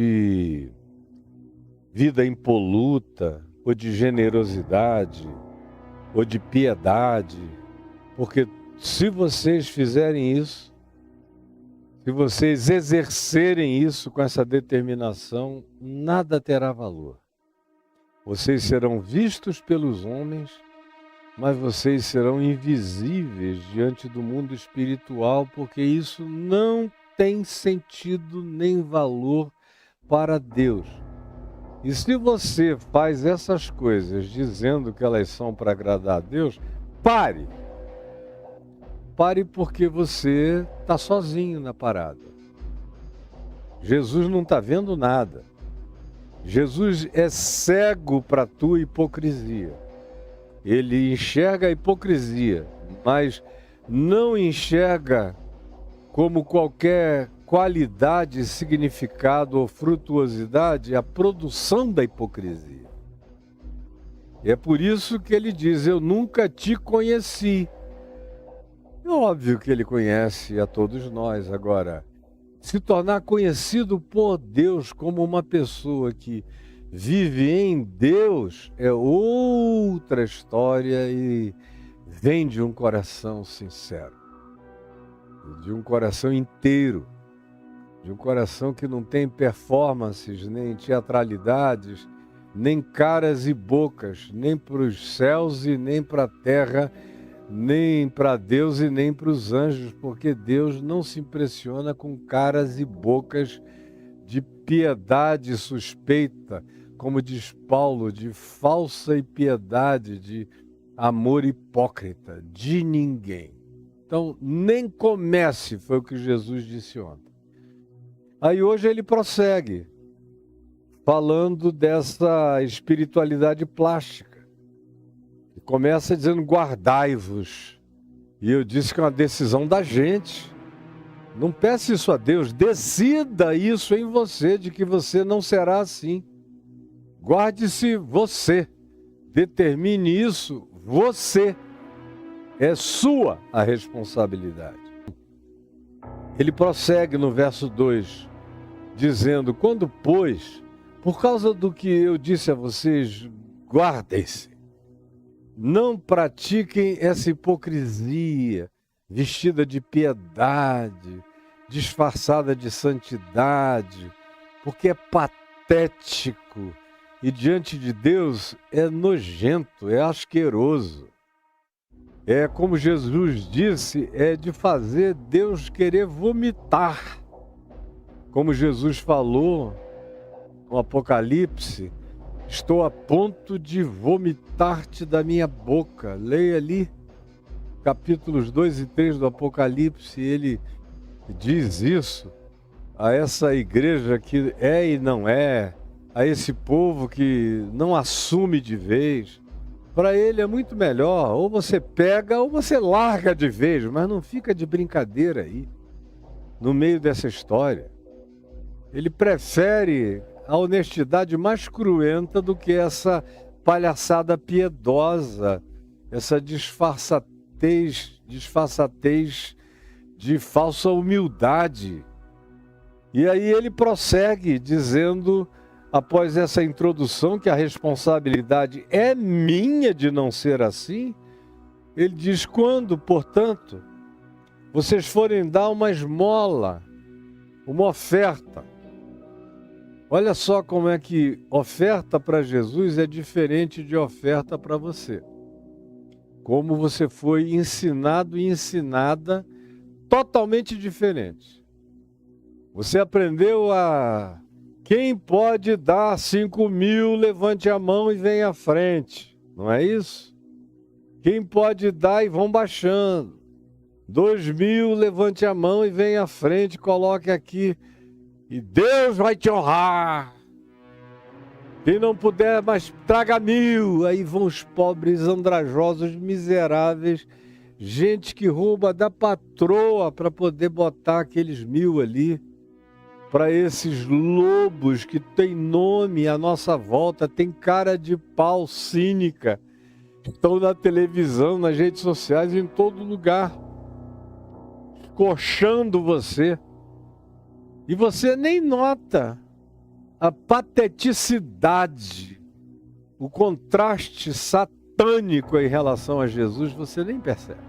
de vida impoluta, ou de generosidade, ou de piedade, porque se vocês fizerem isso, se vocês exercerem isso com essa determinação, nada terá valor. Vocês serão vistos pelos homens, mas vocês serão invisíveis diante do mundo espiritual, porque isso não tem sentido nem valor para Deus. E se você faz essas coisas dizendo que elas são para agradar a Deus, pare! Pare, porque você está sozinho na parada. Jesus não está vendo nada. Jesus é cego para a tua hipocrisia. Ele enxerga a hipocrisia, mas não enxerga como qualquer qualidade, significado ou frutuosidade a produção da hipocrisia. E é por isso que ele diz: eu nunca te conheci. É óbvio que ele conhece a todos nós. Agora, se tornar conhecido por Deus como uma pessoa que vive em Deus é outra história e vem de um coração sincero, de um coração inteiro, de um coração que não tem performances, nem teatralidades, nem caras e bocas, nem para os céus e nem para a terra, nem para Deus e nem para os anjos, porque Deus não se impressiona com caras e bocas de piedade suspeita, como diz Paulo, de falsa impiedade, de amor hipócrita, de ninguém. Então, nem comece, foi o que Jesus disse ontem. Aí hoje ele prossegue, falando dessa espiritualidade plástica. Começa dizendo: guardai-vos. E eu disse que é uma decisão da gente. Não peça isso a Deus, decida isso em você, de que você não será assim. Guarde-se você, determine isso você. É sua a responsabilidade. Ele prossegue no verso 2, dizendo: quando, pois, por causa do que eu disse a vocês, guardem-se. Não pratiquem essa hipocrisia, vestida de piedade, disfarçada de santidade, porque é patético e diante de Deus é nojento, é asqueroso. É como Jesus disse, é de fazer Deus querer vomitar. Como Jesus falou no Apocalipse: estou a ponto de vomitar-te da minha boca. Leia ali, capítulos 2 e 3 do Apocalipse, ele diz isso a essa igreja que é e não é, a esse povo que não assume de vez. Para ele é muito melhor, ou você pega ou você larga de vez, mas não fica de brincadeira aí, no meio dessa história. Ele prefere a honestidade mais cruenta do que essa palhaçada piedosa, essa disfarçatez de falsa humildade. E aí ele prossegue dizendo, após essa introdução, que a responsabilidade é minha de não ser assim, ele diz: quando, portanto, vocês forem dar uma esmola, uma oferta. Olha só como é que oferta para Jesus é diferente de oferta para você. Como você foi ensinado e ensinada totalmente diferente. Você aprendeu a: quem pode dar 5.000, levante a mão e venha à frente. Não é isso? Quem pode dar, e vão baixando. 2.000, levante a mão e venha à frente, coloque aqui. E Deus vai te honrar. Quem não puder, mas traga 1.000. Aí vão os pobres, andrajosos, miseráveis, gente que rouba da patroa para poder botar aqueles 1.000 ali. Para esses lobos que tem nome à nossa volta, tem cara de pau, cínica, estão na televisão, nas redes sociais, em todo lugar, coxando você. E você nem nota, a pateticidade, o contraste satânico em relação a Jesus, você nem percebe.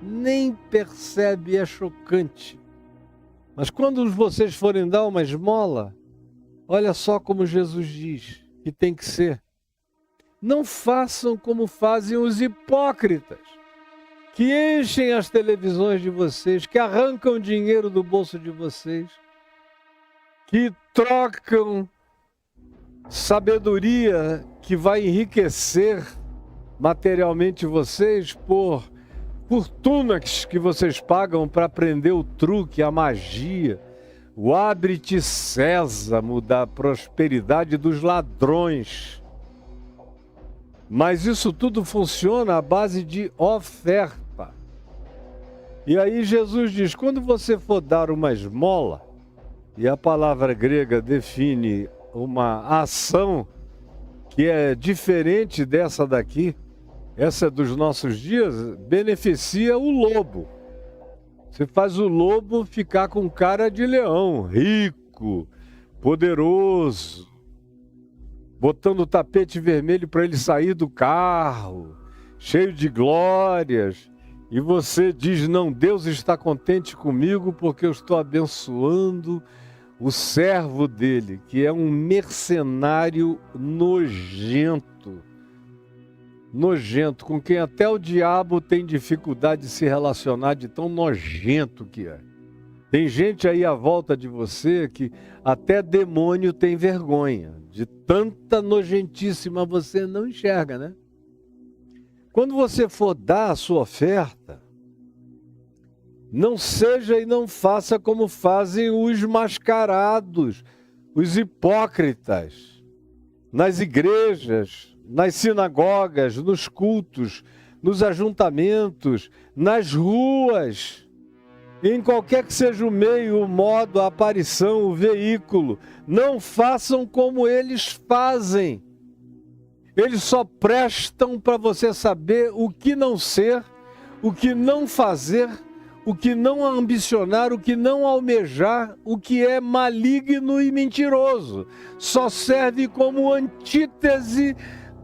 Nem percebe, é chocante. Mas quando vocês forem dar uma esmola, olha só como Jesus diz que tem que ser. Não façam como fazem os hipócritas, que enchem as televisões de vocês, que arrancam dinheiro do bolso de vocês, que trocam sabedoria que vai enriquecer materialmente vocês por fortunas que vocês pagam para aprender o truque, a magia, o abre-te sésamo da prosperidade dos ladrões. Mas isso tudo funciona à base de oferta. E aí Jesus diz, quando você for dar uma esmola, e a palavra grega define uma ação que é diferente dessa daqui, essa dos nossos dias, beneficia o lobo. Você faz o lobo ficar com cara de leão, rico, poderoso, botando o tapete vermelho para ele sair do carro, cheio de glórias. E você diz, não, Deus está contente comigo porque eu estou abençoando o servo dele, que é um mercenário nojento, com quem até o diabo tem dificuldade de se relacionar, de tão nojento que é. Tem gente aí à volta de você que até demônio tem vergonha, de tanta nojentíssima você não enxerga, né? Quando você for dar a sua oferta, não seja e não faça como fazem os mascarados, os hipócritas, nas igrejas, nas sinagogas, nos cultos, nos ajuntamentos, nas ruas, em qualquer que seja o meio, o modo, a aparição, o veículo. Não façam como eles fazem. Eles só prestam para você saber o que não ser, o que não fazer, o que não ambicionar, o que não almejar, o que é maligno e mentiroso. Só serve como antítese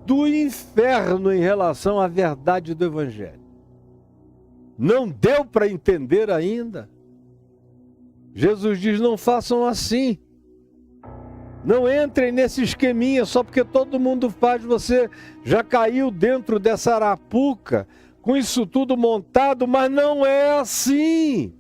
do inferno em relação à verdade do Evangelho. Não deu para entender ainda? Jesus diz, não façam assim. Não entrem nesse esqueminha, só porque todo mundo faz, você já caiu dentro dessa arapuca, com isso tudo montado, mas não é assim.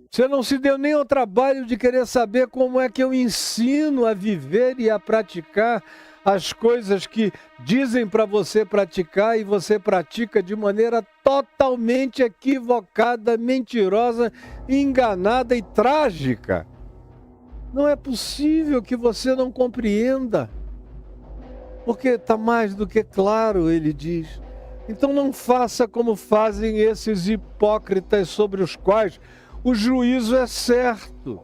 Você não se deu nem ao trabalho de querer saber como é que eu ensino a viver e a praticar as coisas que dizem para você praticar e você pratica de maneira totalmente equivocada, mentirosa, enganada e trágica. Não é possível que você não compreenda, porque está mais do que claro, ele diz. Então não faça como fazem esses hipócritas sobre os quais o juízo é certo.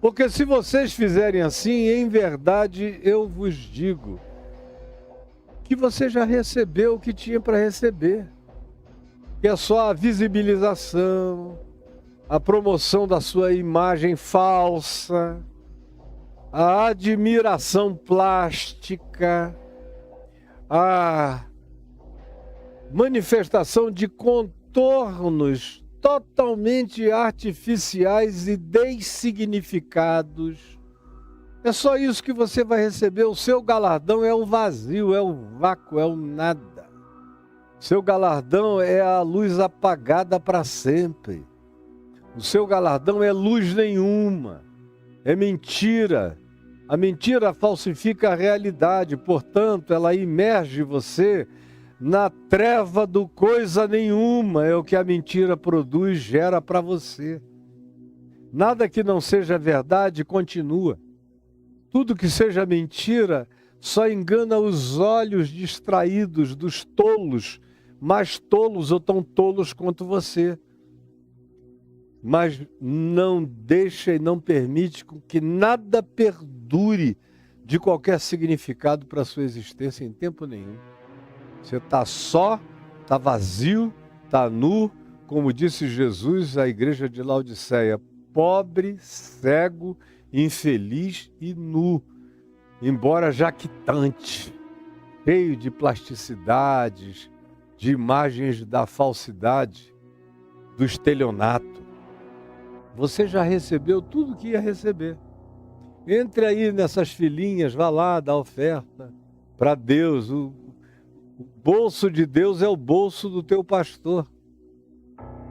Porque se vocês fizerem assim, em verdade eu vos digo que você já recebeu o que tinha para receber. Que é só a visibilização, a promoção da sua imagem falsa, a admiração plástica, a manifestação de contornos totalmente artificiais e dessignificados. É só isso que você vai receber. O seu galardão é o vazio, é o vácuo, é o nada. Seu galardão é a luz apagada para sempre. O seu galardão é luz nenhuma, é mentira. A mentira falsifica a realidade, portanto, ela imerge você na treva do coisa nenhuma, é o que a mentira produz, gera para você. Nada que não seja verdade continua. Tudo que seja mentira só engana os olhos distraídos dos tolos, mais tolos ou tão tolos quanto você. Mas não deixa e não permite que nada perdure de qualquer significado para a sua existência em tempo nenhum. Você está só, está vazio, está nu, como disse Jesus à igreja de Laodiceia, pobre, cego, infeliz e nu, embora jactante, cheio de plasticidades, de imagens da falsidade, do estelionato. Você já recebeu tudo o que ia receber. Entre aí nessas filinhas, vá lá, dá oferta para Deus. O bolso de Deus é o bolso do teu pastor.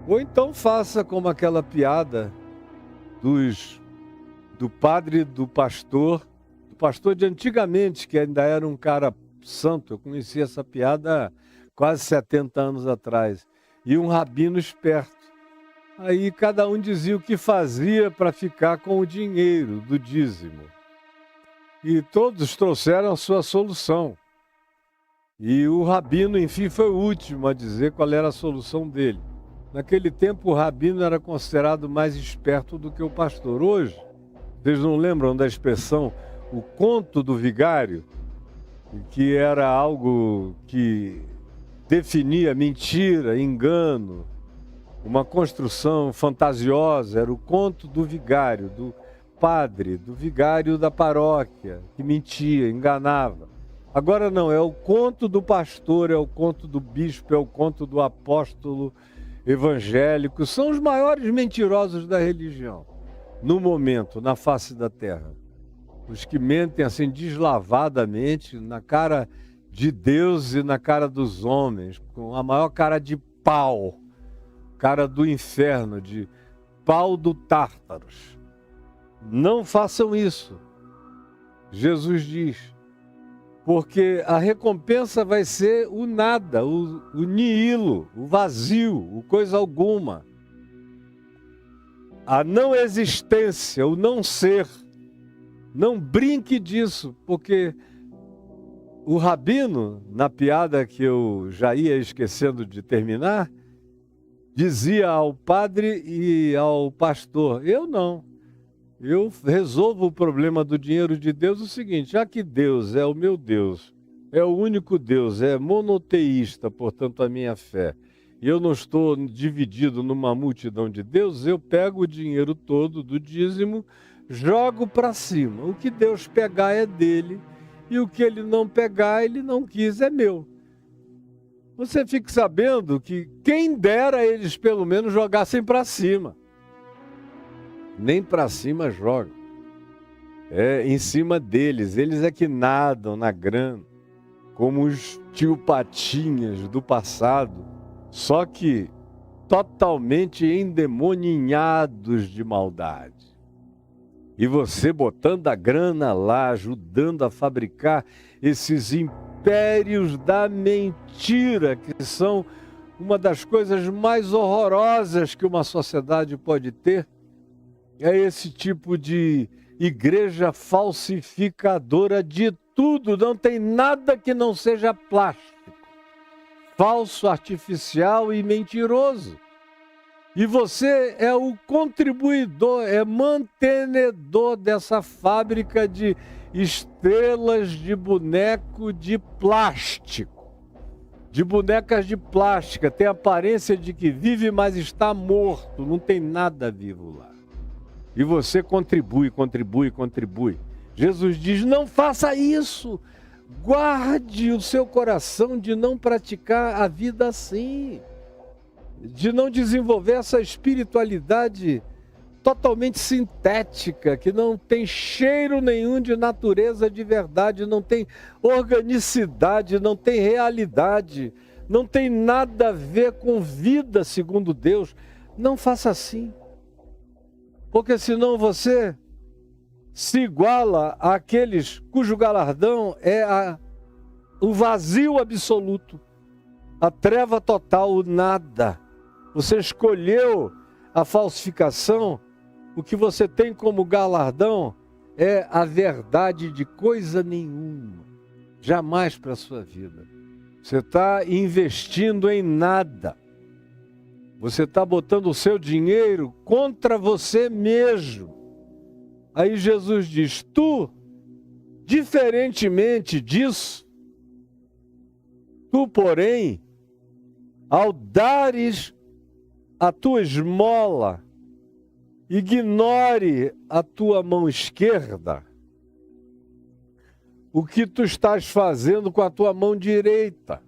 Ou então faça como aquela piada do padre do pastor de antigamente, que ainda era um cara santo. Eu conheci essa piada há quase 70 anos atrás. E um rabino esperto. Aí cada um dizia o que fazia para ficar com o dinheiro do dízimo. E todos trouxeram a sua solução. E o rabino, enfim, foi o último a dizer qual era a solução dele. Naquele tempo, o rabino era considerado mais esperto do que o pastor. Hoje, vocês não lembram da expressão o conto do vigário? Que era algo que definia mentira, engano, uma construção fantasiosa. Era o conto do vigário, do padre, do vigário da paróquia, que mentia, enganava. Agora não, é o conto do pastor, é o conto do bispo, é o conto do apóstolo evangélico. São os maiores mentirosos da religião, no momento, na face da terra. Os que mentem assim deslavadamente, na cara de Deus e na cara dos homens, com a maior cara de pau, cara do inferno, de pau do Tártaros. Não façam isso. Jesus diz, porque a recompensa vai ser o nada, o nihilo, o vazio, o coisa alguma. A não existência, o não ser. Não brinque disso, porque o rabino, na piada que eu já ia esquecendo de terminar, dizia ao padre e ao pastor, eu não. Eu resolvo o problema do dinheiro de Deus o seguinte, já que Deus é o meu Deus, é o único Deus, é monoteísta, portanto, a minha fé, e eu não estou dividido numa multidão de deuses, eu pego o dinheiro todo do dízimo, jogo para cima. O que Deus pegar é dele, e o que ele não pegar, ele não quis, é meu. Você fique sabendo que quem dera eles pelo menos jogassem para cima. Nem para cima jogam. É em cima deles. Eles é que nadam na grana, como os tio Patinhas do passado, só que totalmente endemoninhados de maldade. E você botando a grana lá, ajudando a fabricar esses impérios da mentira, que são uma das coisas mais horrorosas que uma sociedade pode ter, é esse tipo de igreja falsificadora de tudo. Não tem nada que não seja plástico, falso, artificial e mentiroso. E você é o contribuidor, é mantenedor dessa fábrica de estrelas de boneco de plástico, de bonecas de plástica. Tem a aparência de que vive, mas está morto, não tem nada vivo lá. E você contribui. Jesus diz, não faça isso. Guarde o seu coração de não praticar a vida assim. De não desenvolver essa espiritualidade totalmente sintética, que não tem cheiro nenhum de natureza de verdade, não tem organicidade, não tem realidade, não tem nada a ver com vida segundo Deus. Não faça assim. Porque senão você se iguala àqueles cujo galardão é o vazio absoluto, a treva total, o nada. Você escolheu a falsificação, o que você tem como galardão é a verdade de coisa nenhuma, jamais para a sua vida. Você está investindo em nada. Você está botando o seu dinheiro contra você mesmo. Aí Jesus diz, tu, diferentemente disso, tu, porém, ao dares a tua esmola, ignore a tua mão esquerda o que tu estás fazendo com a tua mão direita.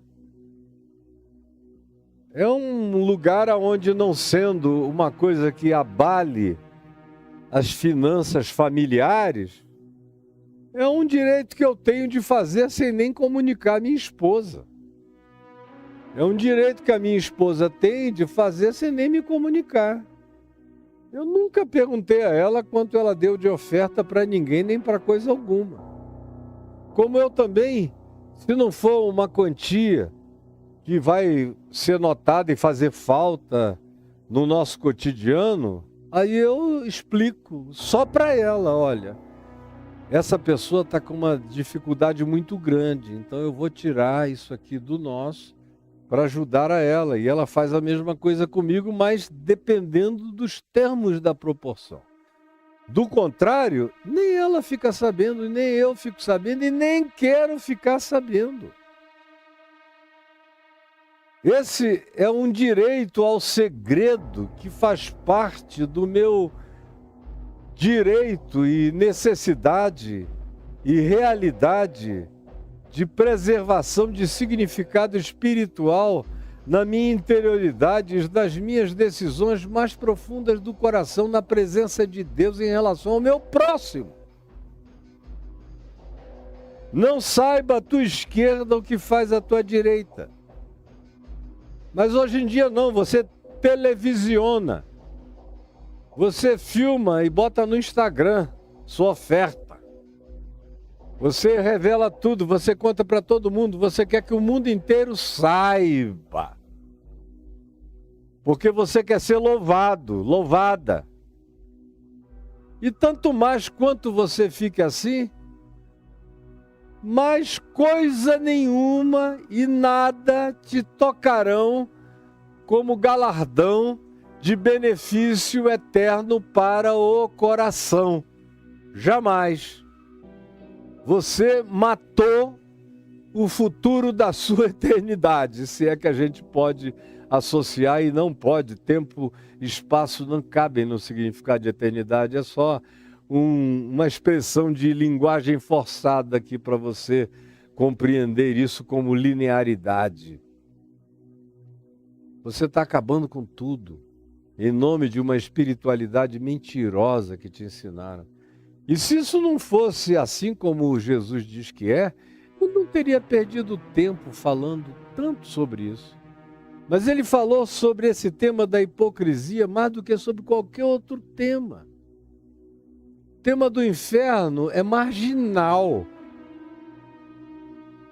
É um lugar onde, não sendo uma coisa que abale as finanças familiares, é um direito que eu tenho de fazer sem nem comunicar à minha esposa. É um direito que a minha esposa tem de fazer sem nem me comunicar. Eu nunca perguntei a ela quanto ela deu de oferta para ninguém, nem para coisa alguma. Como eu também, se não for uma quantia que vai ser notada e fazer falta no nosso cotidiano, aí eu explico só para ela, olha, essa pessoa está com uma dificuldade muito grande, então eu vou tirar isso aqui do nosso para ajudar a ela. E ela faz a mesma coisa comigo, mas dependendo dos termos da proporção. Do contrário, nem ela fica sabendo, nem eu fico sabendo e nem quero ficar sabendo. Esse é um direito ao segredo que faz parte do meu direito e necessidade e realidade de preservação de significado espiritual na minha interioridade e das minhas decisões mais profundas do coração na presença de Deus em relação ao meu próximo. Não saiba a tua esquerda o que faz a tua direita. Mas hoje em dia não, você televisiona, você filma e bota no Instagram sua oferta. Você revela tudo, você conta para todo mundo, você quer que o mundo inteiro saiba. Porque você quer ser louvado, louvada. E tanto mais quanto você fique assim, mais coisa nenhuma e nada te tocarão como galardão de benefício eterno para o coração. Jamais. Você matou o futuro da sua eternidade, se é que a gente pode associar, e não pode. Tempo e espaço não cabem no significado de eternidade, é só uma expressão de linguagem forçada aqui para você compreender isso como linearidade. Você está acabando com tudo, em nome de uma espiritualidade mentirosa que te ensinaram. E se isso não fosse assim como Jesus diz que é, eu não teria perdido tempo falando tanto sobre isso. Mas ele falou sobre esse tema da hipocrisia mais do que sobre qualquer outro tema. O tema do inferno é marginal.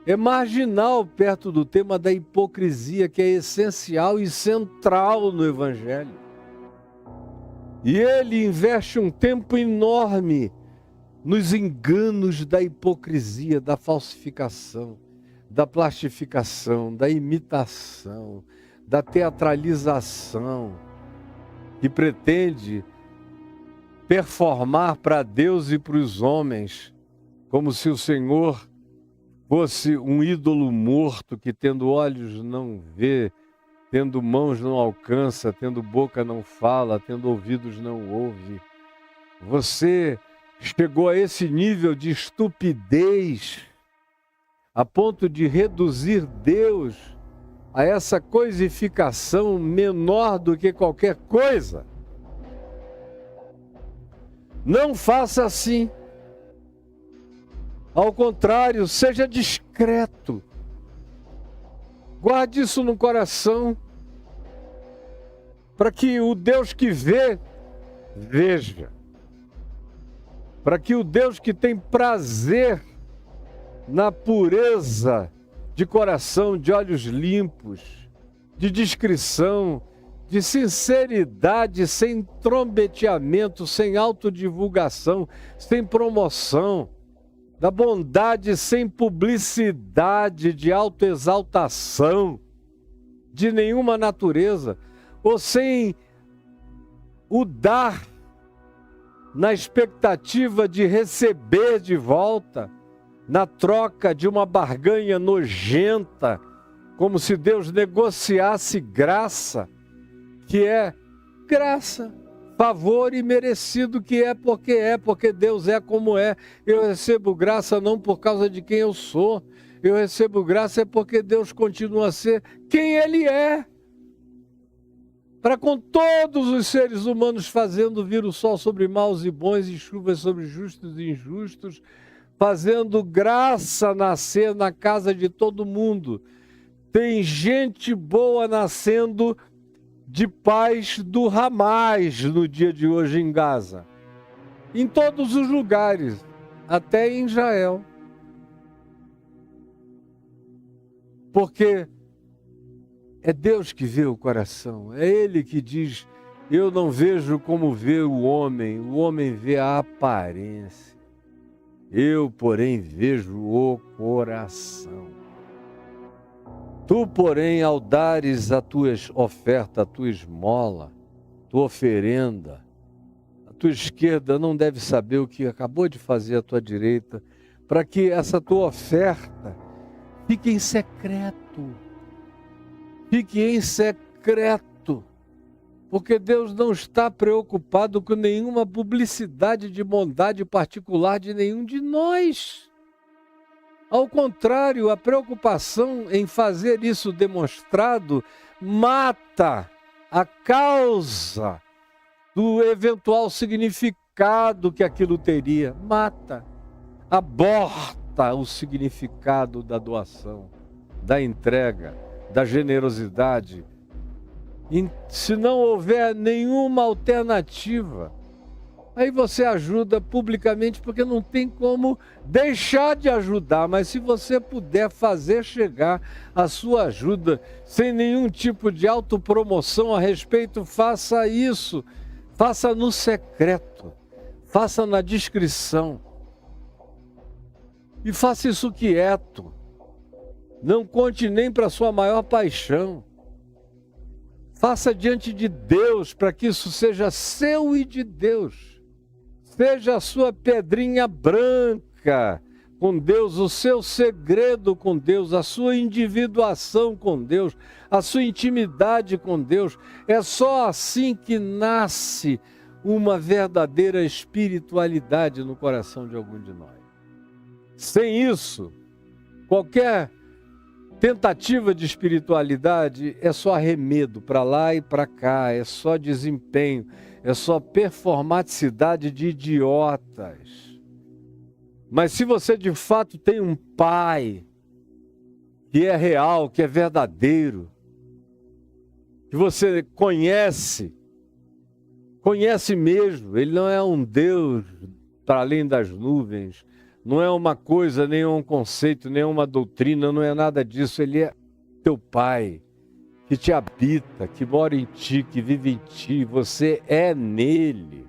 É marginal perto do tema da hipocrisia, que é essencial e central no Evangelho. E ele investe um tempo enorme nos enganos da hipocrisia, da falsificação, da plastificação, da imitação, da teatralização, que pretende performar para Deus e para os homens, como se o Senhor fosse um ídolo morto que, tendo olhos não vê, tendo mãos não alcança, tendo boca não fala, tendo ouvidos não ouve. Você chegou a esse nível de estupidez a ponto de reduzir Deus a essa coisificação menor do que qualquer coisa. Não faça assim. Ao contrário, seja discreto. Guarde isso no coração, para que o Deus que vê, veja. Para que o Deus que tem prazer na pureza de coração, de olhos limpos, de discrição, de sinceridade, sem trombeteamento, sem autodivulgação, sem promoção, da bondade sem publicidade, de autoexaltação, de nenhuma natureza, ou sem o dar na expectativa de receber de volta, na troca de uma barganha nojenta, como se Deus negociasse graça, que é graça favor imerecido que é, porque Deus é como é. Eu recebo graça não por causa de quem eu sou. Eu recebo graça é porque Deus continua a ser quem Ele é. Para com todos os seres humanos, fazendo vir o sol sobre maus e bons e chuvas sobre justos e injustos, fazendo graça nascer na casa de todo mundo. Tem gente boa nascendo de paz do Hamas no dia de hoje em Gaza. Em todos os lugares, até em Israel. Porque é Deus que vê o coração, é Ele que diz, eu não vejo como vê o homem vê a aparência. Eu, porém, vejo o coração. Tu, porém, ao dares a tua oferta, a tua esmola, tua oferenda, a tua esquerda não deve saber o que acabou de fazer a tua direita, para que essa tua oferta fique em secreto. Fique em secreto, porque Deus não está preocupado com nenhuma publicidade de bondade particular de nenhum de nós. Ao contrário, a preocupação em fazer isso demonstrado mata a causa do eventual significado que aquilo teria. Mata, aborta o significado da doação, da entrega, da generosidade. E se não houver nenhuma alternativa, aí você ajuda publicamente, porque não tem como deixar de ajudar. Mas se você puder fazer chegar a sua ajuda sem nenhum tipo de autopromoção a respeito, faça isso. Faça no secreto, faça na discrição. E faça isso quieto. Não conte nem para a sua maior paixão. Faça diante de Deus, para que isso seja seu e de Deus. Seja a sua pedrinha branca com Deus, o seu segredo com Deus, a sua individuação com Deus, a sua intimidade com Deus. É só assim que nasce uma verdadeira espiritualidade no coração de algum de nós. Sem isso, qualquer tentativa de espiritualidade é só arremedo para lá e para cá, é só desempenho, é só performaticidade de idiotas. Mas se você de fato tem um pai que é real, que é verdadeiro, que você conhece mesmo, ele não é um Deus para além das nuvens, não é uma coisa, nem um conceito, nem uma doutrina, não é nada disso. Ele é teu pai, que te habita, que mora em ti, que vive em ti. Você é nele.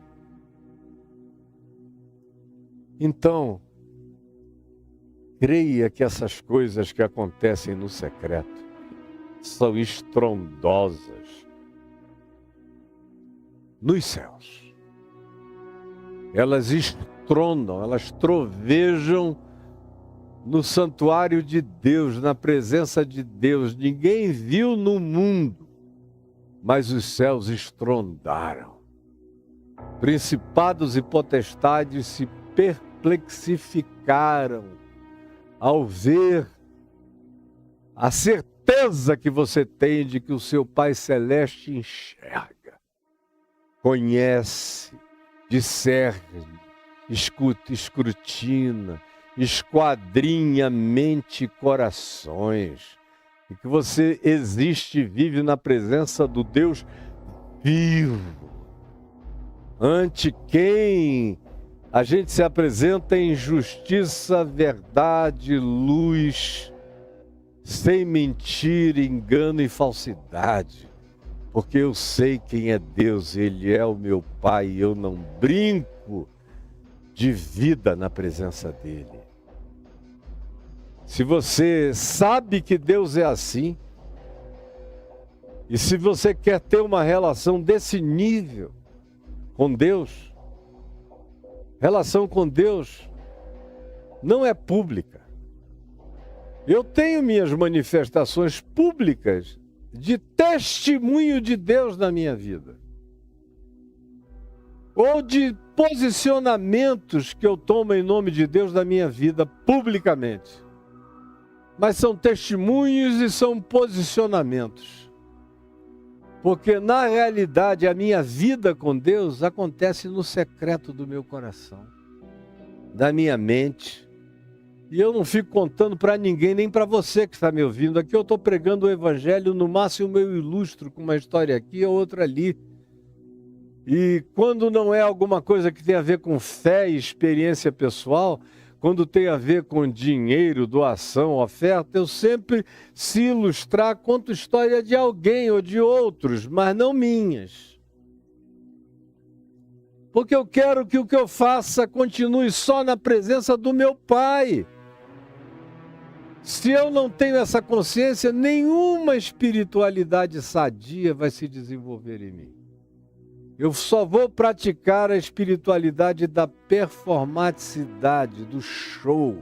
Então, creia que essas coisas que acontecem no secreto são estrondosas nos céus. Elas estrondam, elas trovejam no santuário de Deus, na presença de Deus. Ninguém viu no mundo, mas os céus estrondaram. Principados e potestades se perplexificaram ao ver a certeza que você tem de que o seu Pai Celeste enxerga, conhece, discerne, escuta, escrutina, esquadrinha mente e corações, e que você existe e vive na presença do Deus vivo, ante quem a gente se apresenta em justiça, verdade, luz, sem mentira, engano e falsidade, porque eu sei quem é Deus, Ele é o meu Pai, e eu não brinco de vida na presença dEle. Se você sabe que Deus é assim, e se você quer ter uma relação desse nível com Deus, relação com Deus não é pública. Eu tenho minhas manifestações públicas de testemunho de Deus na minha vida. ou de posicionamentos que eu tomo em nome de Deus na minha vida publicamente. Mas são testemunhos e são posicionamentos. Porque na realidade a minha vida com Deus acontece no secreto do meu coração, da minha mente. E eu não fico contando para ninguém, nem para você que está me ouvindo. Aqui eu estou pregando o Evangelho, no máximo eu ilustro com uma história aqui ou outra ali. E quando não é alguma coisa que tem a ver com fé e experiência pessoal, quando tem a ver com dinheiro, doação, oferta, eu sempre, se ilustrar, conto história de alguém ou de outros, mas não minhas. Porque eu quero que o que eu faça continue só na presença do meu Pai. Se eu não tenho essa consciência, nenhuma espiritualidade sadia vai se desenvolver em mim. Eu só vou praticar a espiritualidade da performaticidade, do show,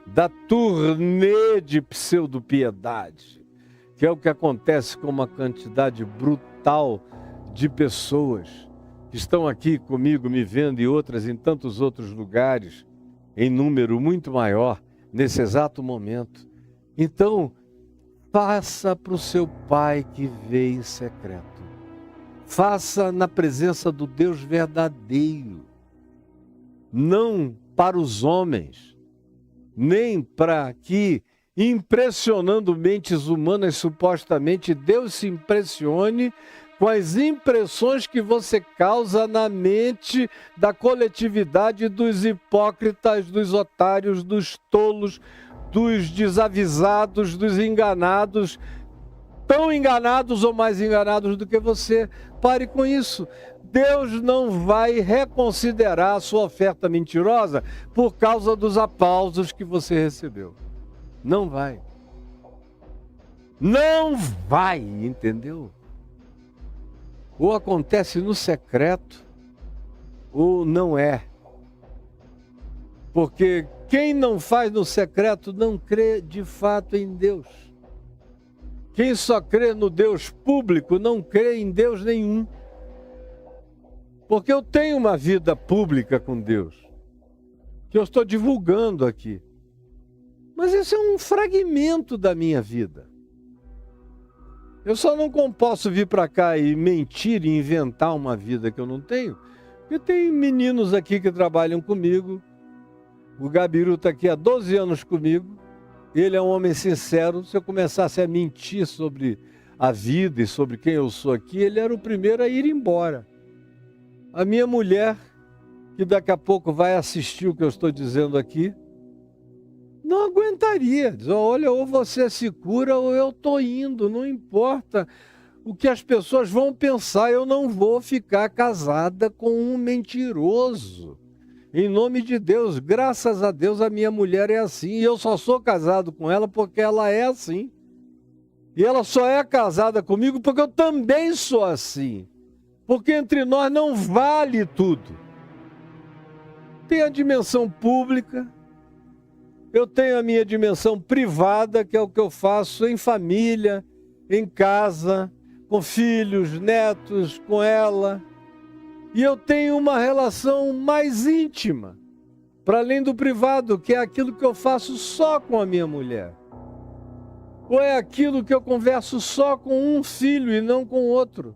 da turnê de pseudo-piedade, que é o que acontece com uma quantidade brutal de pessoas que estão aqui comigo, me vendo, e outras em tantos outros lugares, em número muito maior, nesse exato momento. Então, faça para o seu Pai que vê em secreto. Faça na presença do Deus verdadeiro. Não para os homens, nem para que, impressionando mentes humanas, supostamente Deus se impressione com as impressões que você causa na mente da coletividade dos hipócritas, dos otários, dos tolos, dos desavisados, dos enganados, tão enganados ou mais enganados do que você. Pare com isso. Deus não vai reconsiderar a sua oferta mentirosa por causa dos aplausos que você recebeu. Não vai. Não vai, entendeu? Ou acontece no secreto, ou não é. Porque quem não faz no secreto não crê de fato em Deus. Quem só crê no Deus público não crê em Deus nenhum. Porque eu tenho uma vida pública com Deus, que eu estou divulgando aqui. Mas isso é um fragmento da minha vida. Eu só não posso vir para cá e mentir e inventar uma vida que eu não tenho, porque tem meninos aqui que trabalham comigo. O Gabiru está aqui há 12 anos comigo. Ele é um homem sincero. Se eu começasse a mentir sobre a vida e sobre quem eu sou aqui, ele era o primeiro a ir embora. A minha mulher, que daqui a pouco vai assistir o que eu estou dizendo aqui, não aguentaria. Diz, olha, ou você se cura ou eu estou indo. Não importa o que as pessoas vão pensar. Eu não vou ficar casada com um mentiroso. Em nome de Deus, graças a Deus, a minha mulher é assim. E eu só sou casado com ela porque ela é assim. E ela só é casada comigo porque eu também sou assim. Porque entre nós não vale tudo. Tem a dimensão pública. Eu tenho a minha dimensão privada, que é o que eu faço em família, em casa, com filhos, netos, com ela. E eu tenho uma relação mais íntima, para além do privado, que é aquilo que eu faço só com a minha mulher. Ou é aquilo que eu converso só com um filho e não com outro.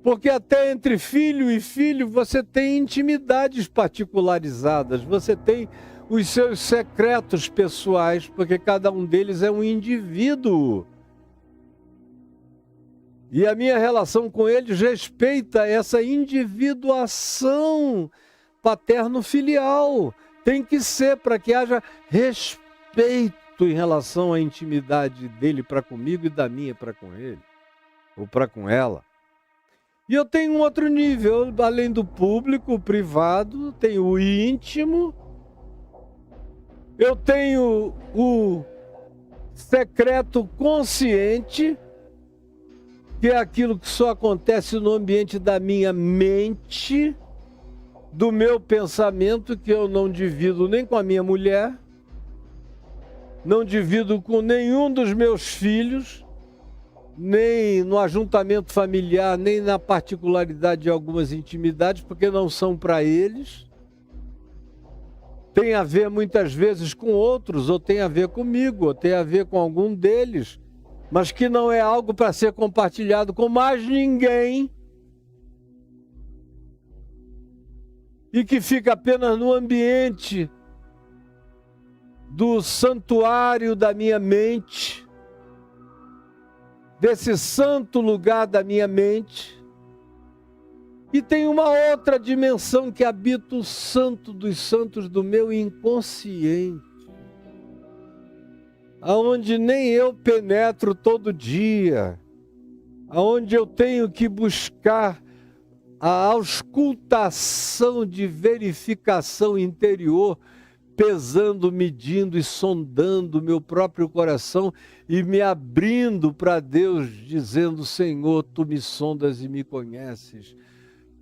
Porque até entre filho e filho você tem intimidades particularizadas, você tem os seus secretos pessoais, porque cada um deles é um indivíduo. E a minha relação com eles respeita essa individuação paterno-filial. Tem que ser para que haja respeito em relação à intimidade dele para comigo e da minha para com ele, ou para com ela. E eu tenho um outro nível, além do público, o privado, tenho o íntimo, eu tenho o secreto consciente, que é aquilo que só acontece no ambiente da minha mente, do meu pensamento, que eu não divido nem com a minha mulher, não divido com nenhum dos meus filhos, nem no ajuntamento familiar, nem na particularidade de algumas intimidades, porque não são para eles. Tem a ver muitas vezes com outros, ou tem a ver comigo, ou tem a ver com algum deles, mas que não é algo para ser compartilhado com mais ninguém, e que fica apenas no ambiente do santuário da minha mente, desse santo lugar da minha mente. E tem uma outra dimensão que habita o santo dos santos do meu inconsciente, aonde nem eu penetro todo dia, aonde eu tenho que buscar a auscultação de verificação interior, pesando, medindo e sondando o meu próprio coração e me abrindo para Deus, dizendo: Senhor, Tu me sondas e me conheces.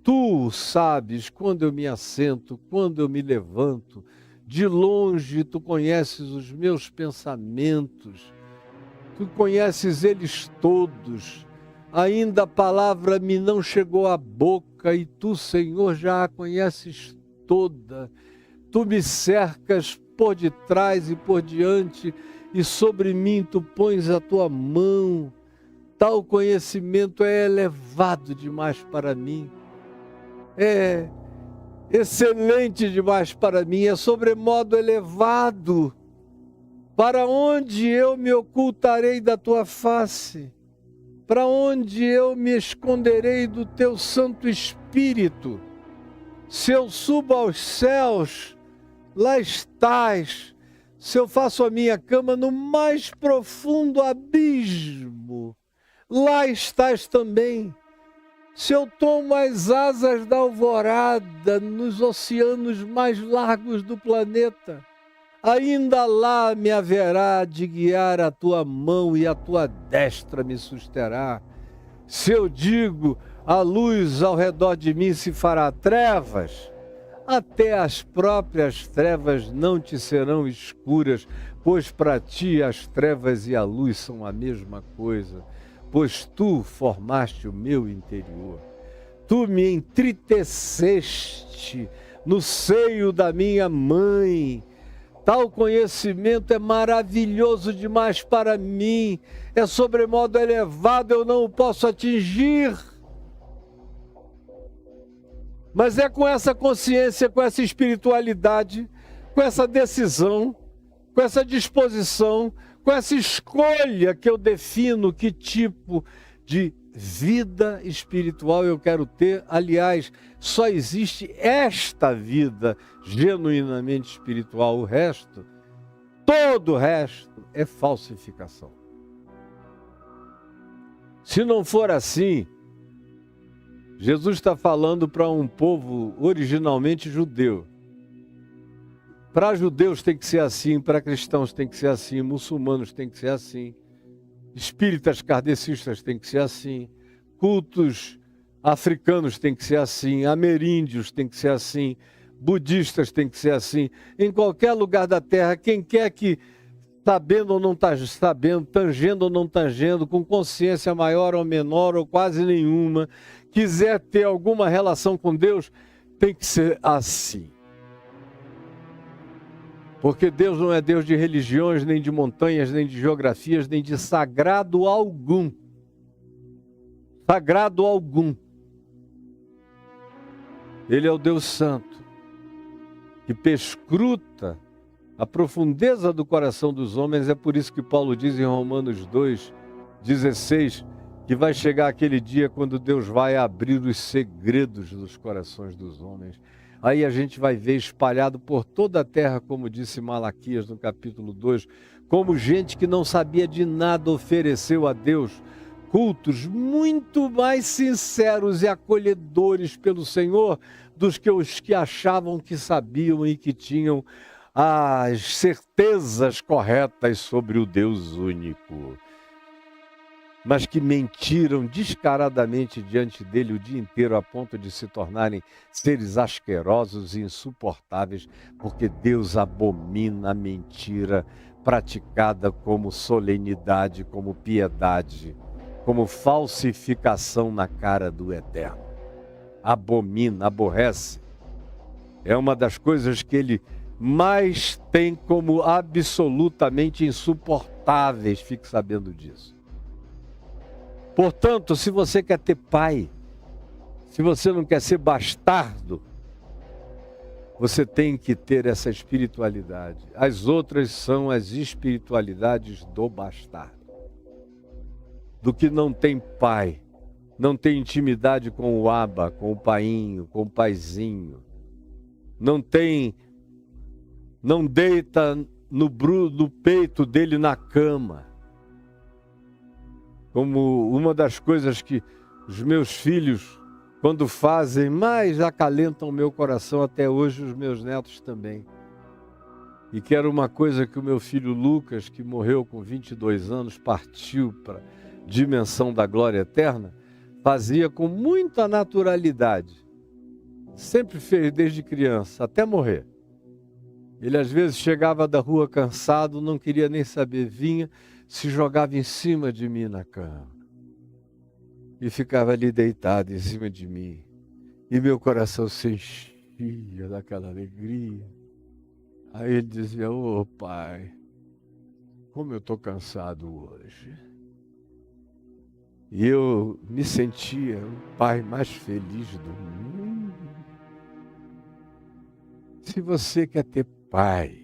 Tu sabes quando eu me assento, quando eu me levanto. De longe Tu conheces os meus pensamentos. Tu conheces eles todos. Ainda a palavra me não chegou à boca e Tu, Senhor, já a conheces toda. Tu me cercas por detrás e por diante, e sobre mim Tu pões a Tua mão. Tal conhecimento é elevado demais para mim. É excelente demais para mim, é sobremodo elevado. Para onde eu me ocultarei da Tua face? Para onde eu me esconderei do Teu Santo Espírito? Se eu subo aos céus, lá estás. Se eu faço a minha cama no mais profundo abismo, lá estás também. Se eu tomo as asas da alvorada nos oceanos mais largos do planeta, ainda lá me haverá de guiar a Tua mão e a Tua destra me susterá. Se eu digo: a luz ao redor de mim se fará trevas, até as próprias trevas não te serão escuras, pois para ti as trevas e a luz são a mesma coisa. Pois Tu formaste o meu interior. Tu me entriteceste no seio da minha mãe. Tal conhecimento é maravilhoso demais para mim, é sobremodo elevado, eu não o posso atingir. Mas é com essa consciência, com essa espiritualidade, com essa decisão, com essa disposição, com essa escolha que eu defino que tipo de vida espiritual eu quero ter. Aliás, só existe esta vida genuinamente espiritual. O resto, todo o resto é falsificação. Se não for assim, Jesus está falando para um povo originalmente judeu. Para judeus tem que ser assim, para cristãos tem que ser assim, muçulmanos tem que ser assim, espíritas kardecistas tem que ser assim, cultos africanos tem que ser assim, ameríndios tem que ser assim, budistas tem que ser assim. Em qualquer lugar da terra, quem quer que, sabendo ou não sabendo, tangendo ou não tangendo, com consciência maior ou menor ou quase nenhuma, quiser ter alguma relação com Deus, tem que ser assim. Porque Deus não é Deus de religiões, nem de montanhas, nem de geografias, nem de sagrado algum. Sagrado algum. Ele é o Deus Santo, que perscruta a profundeza do coração dos homens. É por isso que Paulo diz em Romanos 2:16, que vai chegar aquele dia quando Deus vai abrir os segredos dos corações dos homens. Aí a gente vai ver espalhado por toda a terra, como disse Malaquias no capítulo 2, como gente que não sabia de nada ofereceu a Deus cultos muito mais sinceros e acolhedores pelo Senhor dos que os que achavam que sabiam e que tinham as certezas corretas sobre o Deus único, mas que mentiram descaradamente diante dele o dia inteiro a ponto de se tornarem seres asquerosos e insuportáveis, porque Deus abomina a mentira praticada como solenidade, como piedade. como falsificação na cara do Eterno. Abomina, aborrece. É uma das coisas que ele mais tem como absolutamente insuportáveis, fique sabendo disso. Portanto, se você quer ter pai, se você não quer ser bastardo, você tem que ter essa espiritualidade. As outras são as espiritualidades do bastardo. Do que não tem pai, não tem intimidade com o aba, com o painho, com o paizinho. Não deita no peito dele na cama. Como uma das coisas que os meus filhos, quando fazem, mais acalentam o meu coração, até hoje os meus netos também. E que era uma coisa que o meu filho Lucas, que morreu com 22 anos, partiu para a dimensão da glória eterna, fazia com muita naturalidade. Sempre fez desde criança, até morrer. Ele às vezes chegava da rua cansado, não queria nem saber, vinha, se jogava em cima de mim na cama. E ficava ali deitado em cima de mim. E meu coração se enchia daquela alegria. Aí ele dizia: ô pai, como eu estou cansado hoje. E eu me sentia o pai mais feliz do mundo. Se você quer ter pai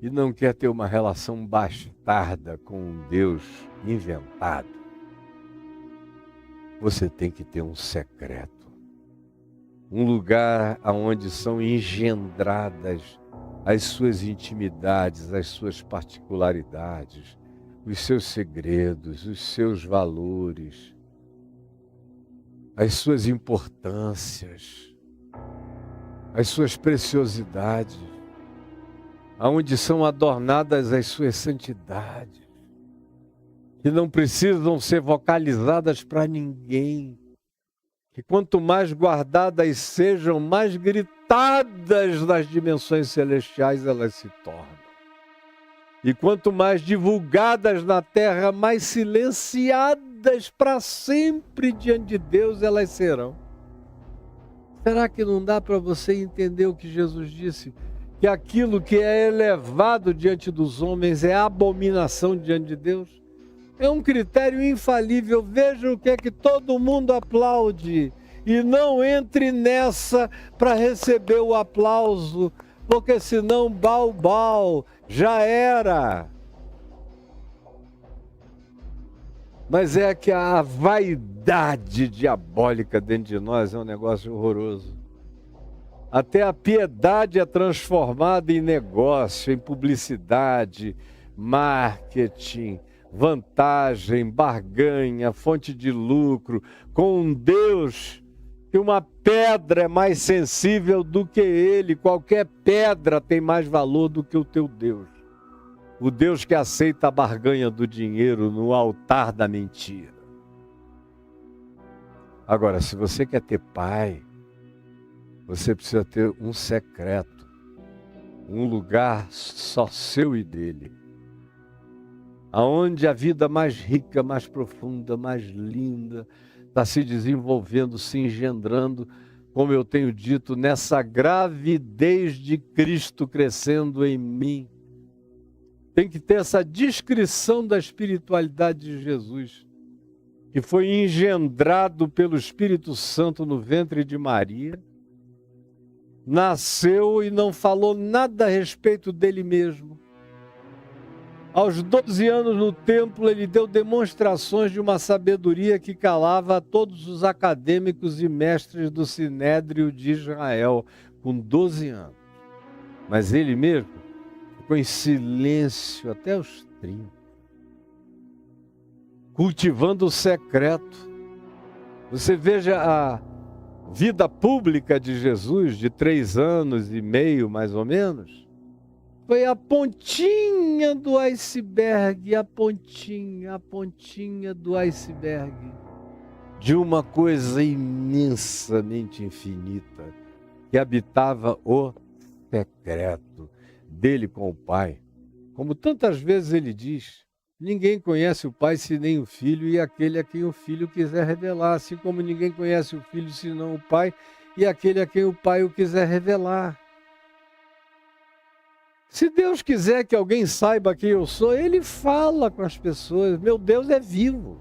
e não quer ter uma relação bastarda com um Deus inventado, você tem que ter um secreto, um lugar onde são engendradas as suas intimidades, as suas particularidades, os seus segredos, os seus valores, as suas importâncias, as suas preciosidades, aonde são adornadas as suas santidades, que não precisam ser vocalizadas para ninguém, que quanto mais guardadas sejam, mais gritadas nas dimensões celestiais elas se tornam. E quanto mais divulgadas na terra, mais silenciadas para sempre diante de Deus elas serão. Será que não dá para você entender o que Jesus disse? Que aquilo que é elevado diante dos homens é abominação diante de Deus? É um critério infalível. Veja o que é que todo mundo aplaude. E não entre nessa para receber o aplauso, porque senão bau, já era. Mas é que a vaidade diabólica dentro de nós é um negócio horroroso. Até a piedade é transformada em negócio, em publicidade, marketing, vantagem, barganha, fonte de lucro, com um Deus que uma pedra é mais sensível do que ele. Qualquer pedra tem mais valor do que o teu Deus. O Deus que aceita a barganha do dinheiro no altar da mentira. Agora, se você quer ter pai, você precisa ter um secreto, um lugar só seu e dele, aonde a vida mais rica, mais profunda, mais linda está se desenvolvendo, se engendrando, como eu tenho dito, nessa gravidez de Cristo crescendo em mim. Tem que ter essa descrição da espiritualidade de Jesus, que foi engendrado pelo Espírito Santo no ventre de Maria, nasceu e não falou nada a respeito dele mesmo. Aos 12 anos no templo, ele deu demonstrações de uma sabedoria que calava a todos os acadêmicos e mestres do Sinédrio de Israel, com 12 anos. Mas ele mesmo ficou em silêncio até os 30, cultivando o secreto. Você veja a vida pública de Jesus, de 3 anos e meio, mais ou menos, foi a pontinha do iceberg, a pontinha do iceberg de uma coisa imensamente infinita que habitava o secreto dele com o Pai. Como tantas vezes ele diz, Ninguém conhece o Pai senão o Filho e aquele a quem o Filho quiser revelar, assim como ninguém conhece o Filho senão o Pai e aquele a quem o Pai o quiser revelar. Se Deus quiser que alguém saiba quem eu sou, Ele fala com as pessoas. Meu Deus é vivo.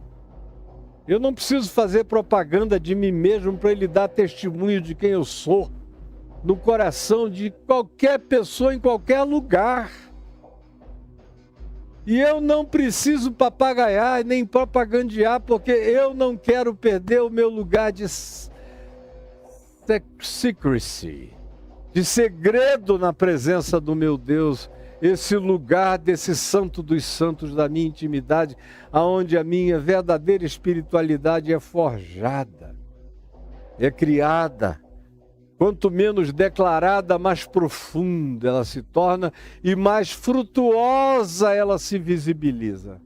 Eu não preciso fazer propaganda de mim mesmo para Ele dar testemunho de quem eu sou no coração de qualquer pessoa em qualquer lugar. E eu não preciso papagaiar nem propagandear, porque eu não quero perder o meu lugar de secrecy, de segredo na presença do meu Deus, esse lugar desse santo dos santos da minha intimidade, aonde a minha verdadeira espiritualidade é forjada, é criada. Quanto menos declarada, mais profunda ela se torna e mais frutuosa ela se visibiliza.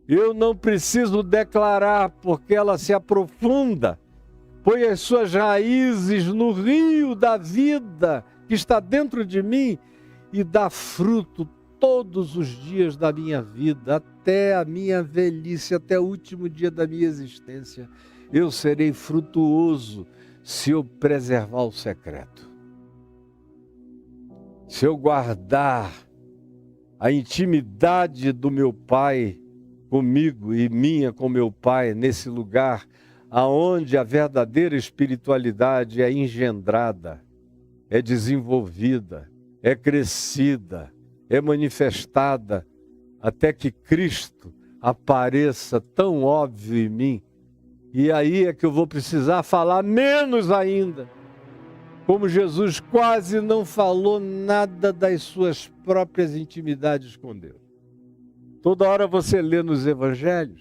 Eu não preciso declarar, porque ela se aprofunda, põe as suas raízes no rio da vida que está dentro de mim e dá fruto todos os dias da minha vida, até a minha velhice, até o último dia da minha existência. Eu serei frutuoso se eu preservar o secreto, se eu guardar a intimidade do meu Pai comigo e minha com meu Pai, nesse lugar aonde a verdadeira espiritualidade é engendrada, é desenvolvida, é crescida, é manifestada, até que Cristo apareça tão óbvio em mim. E aí é que eu vou precisar falar menos ainda. Como Jesus quase não falou nada das suas próprias intimidades com Deus. Toda hora você lê nos evangelhos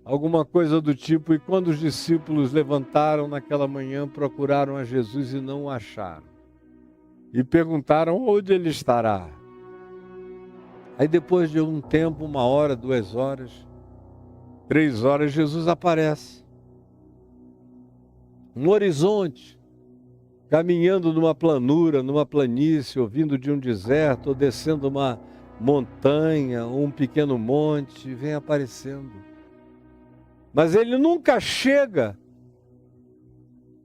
alguma coisa do tipo, e quando os discípulos levantaram naquela manhã, procuraram a Jesus e não o acharam. E perguntaram onde ele estará. Aí depois de um tempo, 1 hora, 2 horas, 3 horas, Jesus aparece. Um horizonte, caminhando numa planura, numa planície, ou vindo de um deserto, ou descendo uma montanha, ou um pequeno monte, vem aparecendo. Mas ele nunca chega.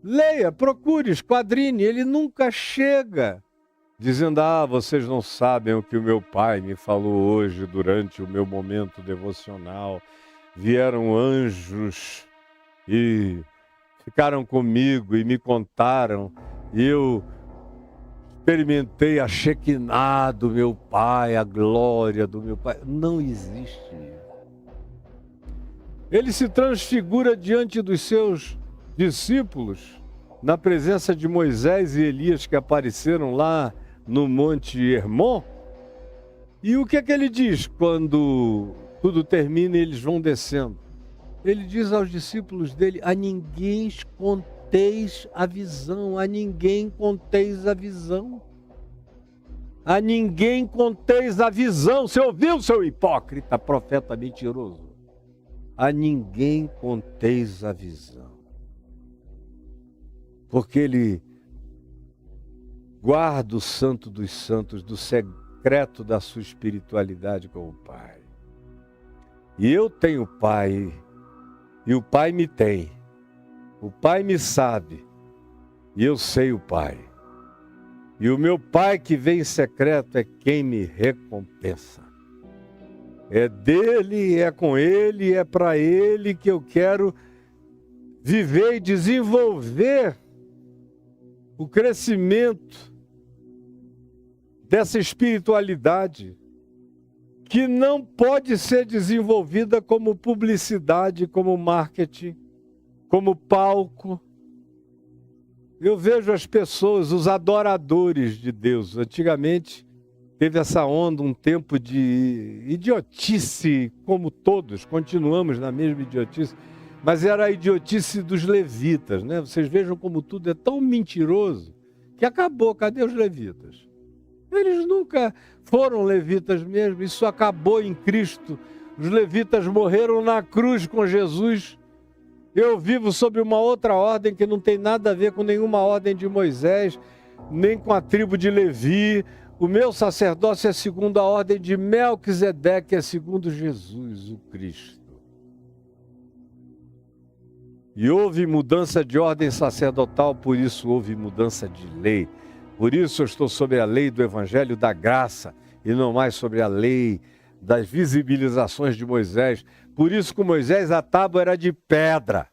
Leia, procure, esquadrine, ele nunca chega dizendo, vocês não sabem o que o meu Pai me falou hoje durante o meu momento devocional. Vieram anjos e ficaram comigo e me contaram, e eu experimentei a Shekinah do meu Pai, a glória do meu Pai. Não existe isso. Ele se transfigura diante dos seus discípulos, na presença de Moisés e Elias, que apareceram lá no Monte Hermon. E o que é que ele diz quando tudo termina e eles vão descendo? Ele diz aos discípulos dele, a ninguém conteis a visão, a ninguém conteis a visão. A ninguém conteis a visão. Você ouviu, seu hipócrita, profeta mentiroso? A ninguém conteis a visão. Porque ele guarda o santo dos santos, do secreto da sua espiritualidade com o Pai. E eu tenho Pai, e o Pai me tem. O Pai me sabe, e eu sei o Pai. E o meu Pai que vem em secreto é quem me recompensa. É dele, é com ele, é para ele que eu quero viver e desenvolver o crescimento dessa espiritualidade que não pode ser desenvolvida como publicidade, como marketing, como palco. Eu vejo as pessoas, os adoradores de Deus. Antigamente teve essa onda, um tempo de idiotice, como todos, continuamos na mesma idiotice, mas era a idiotice dos levitas, né? Vocês vejam como tudo é tão mentiroso que acabou. Cadê os levitas? Eles nunca foram levitas mesmo, isso acabou em Cristo. Os levitas morreram na cruz com Jesus. Eu vivo sob uma outra ordem que não tem nada a ver com nenhuma ordem de Moisés, nem com a tribo de Levi, O meu sacerdócio é segundo a ordem de Melquisedeque, é segundo Jesus, o Cristo. E houve mudança de ordem sacerdotal, por isso houve mudança de lei. Por isso eu estou sobre a lei do Evangelho da Graça, e não mais sobre a lei das visibilizações de Moisés. Por isso com Moisés a tábua era de pedra.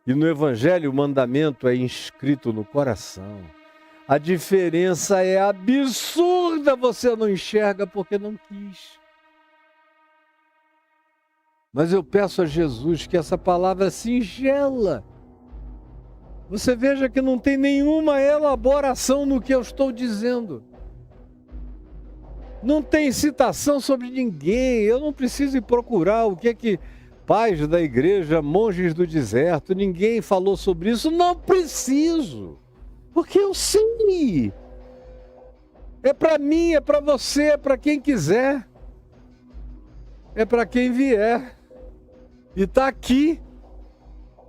E no Evangelho o mandamento é inscrito no coração. A diferença é absurda, você não enxerga porque não quis. Mas eu peço a Jesus que essa palavra singela, você veja que não tem nenhuma elaboração no que eu estou dizendo. Não tem citação sobre ninguém, eu não preciso ir procurar o que pais da igreja, monges do deserto, ninguém falou sobre isso, não preciso. Porque eu sei. É para mim, é para você, é para quem quiser. É para quem vier. E está aqui,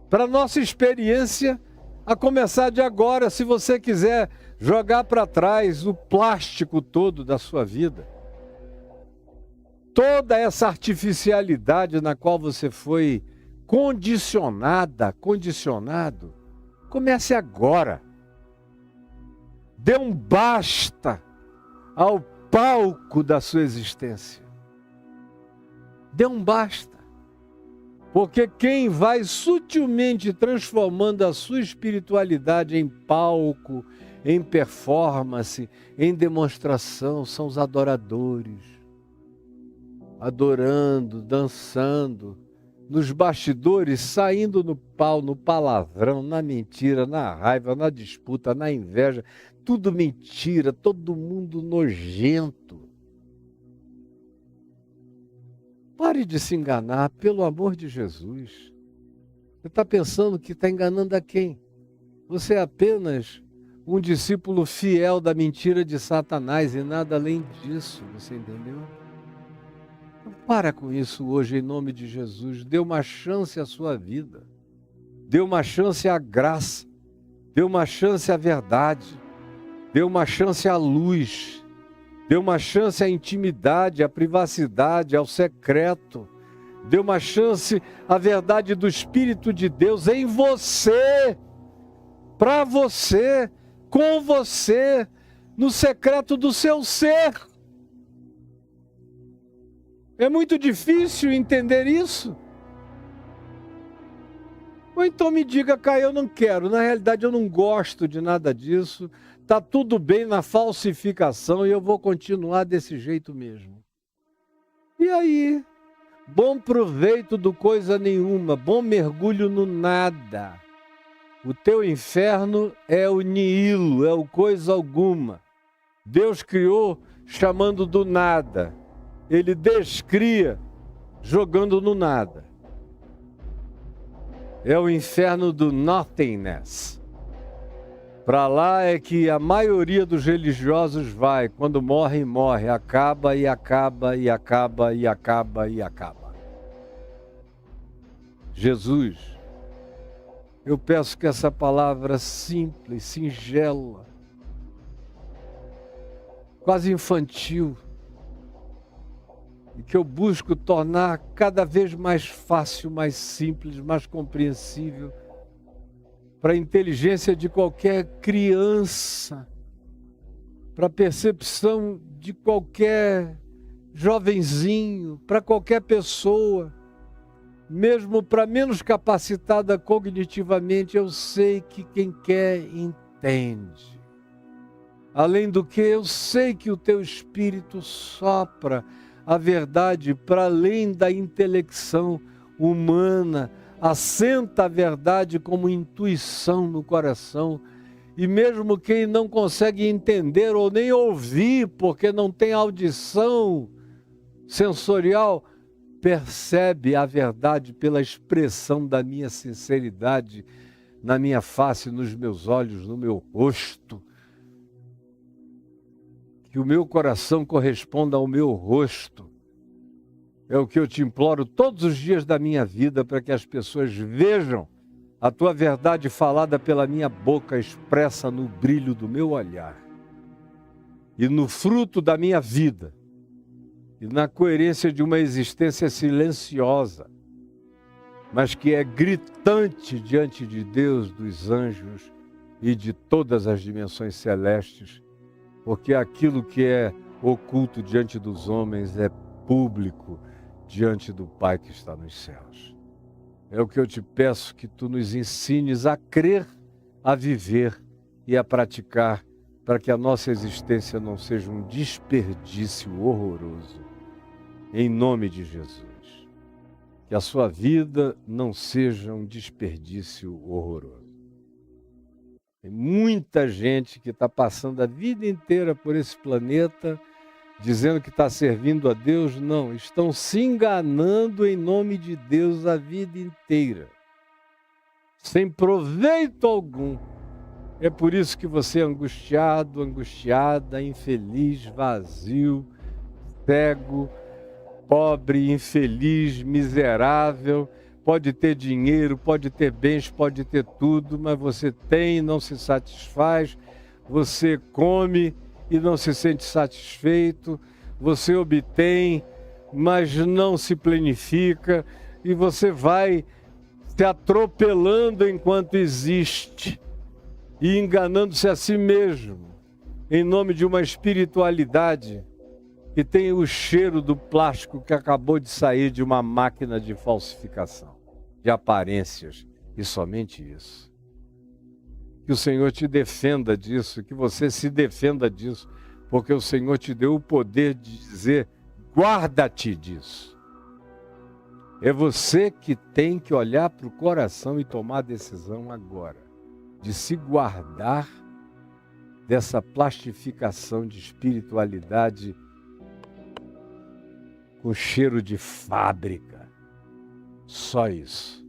para nossa experiência, a começar de agora, se você quiser jogar para trás o plástico todo da sua vida. Toda essa artificialidade na qual você foi condicionado, comece agora. Dê um basta ao palco da sua existência. Dê um basta. Porque quem vai sutilmente transformando a sua espiritualidade em palco, em performance, em demonstração, são os adoradores. Adorando, dançando, nos bastidores, saindo no pau, no palavrão, na mentira, na raiva, na disputa, na inveja. Tudo mentira, todo mundo nojento. Pare de se enganar, pelo amor de Jesus. Você está pensando que está enganando a quem? Você é apenas um discípulo fiel da mentira de Satanás e nada além disso, você entendeu? Então, para com isso hoje, em nome de Jesus. Dê uma chance à sua vida. Dê uma chance à graça. Dê uma chance à verdade. Dê uma chance à luz. Dê uma chance à intimidade, à privacidade, ao secreto. Dê uma chance à verdade do Espírito de Deus em você, para você, com você, no secreto do seu ser. É muito difícil entender isso. Ou então me diga, Caio, eu não quero. Na realidade, eu não gosto de nada disso. Está tudo bem na falsificação e eu vou continuar desse jeito mesmo. E aí? Bom proveito do coisa nenhuma, bom mergulho no nada. O teu inferno é o nihilo, é o coisa alguma. Deus criou chamando do nada. Ele descria jogando no nada. É o inferno do nothingness. Para lá é que a maioria dos religiosos vai. Quando morre, morre. Acaba e acaba e acaba e acaba e acaba. Jesus, eu peço que essa palavra simples, singela, quase infantil, e que eu busco tornar cada vez mais fácil, mais simples, mais compreensível, para a inteligência de qualquer criança, para a percepção de qualquer jovenzinho, para qualquer pessoa, mesmo para menos capacitada cognitivamente, eu sei que quem quer entende. Além do que, eu sei que o teu Espírito sopra a verdade para além da intelecção humana, assenta a verdade como intuição no coração, e mesmo quem não consegue entender ou nem ouvir, porque não tem audição sensorial, percebe a verdade pela expressão da minha sinceridade, na minha face, nos meus olhos, no meu rosto. Que o meu coração corresponda ao meu rosto. É o que eu te imploro todos os dias da minha vida, para que as pessoas vejam a tua verdade falada pela minha boca, expressa no brilho do meu olhar. e no fruto da minha vida, e na coerência de uma existência silenciosa, mas que é gritante diante de Deus, dos anjos e de todas as dimensões celestes, porque aquilo que é oculto diante dos homens é público diante do Pai que está nos céus. É o que eu te peço, que tu nos ensines a crer, a viver e a praticar, para que a nossa existência não seja um desperdício horroroso. Em nome de Jesus. Que a sua vida não seja um desperdício horroroso. Tem muita gente que está passando a vida inteira por esse planeta, dizendo que está servindo a Deus. Não, estão se enganando em nome de Deus a vida inteira, sem proveito algum. É por isso que você é angustiado, angustiada, infeliz, vazio, cego, pobre, infeliz, miserável. Pode ter dinheiro, pode ter bens, pode ter tudo, mas você tem e não se satisfaz. Você come e não se sente satisfeito. Você obtém, mas não se planifica. E você vai se atropelando enquanto existe e enganando-se a si mesmo, em nome de uma espiritualidade que tem o cheiro do plástico que acabou de sair de uma máquina de falsificação, de aparências, e somente isso. Que o Senhor te defenda disso, que você se defenda disso, porque o Senhor te deu o poder de dizer: guarda-te disso. É você que tem que olhar para o coração e tomar a decisão agora, de se guardar dessa plastificação de espiritualidade com cheiro de fábrica. Só isso.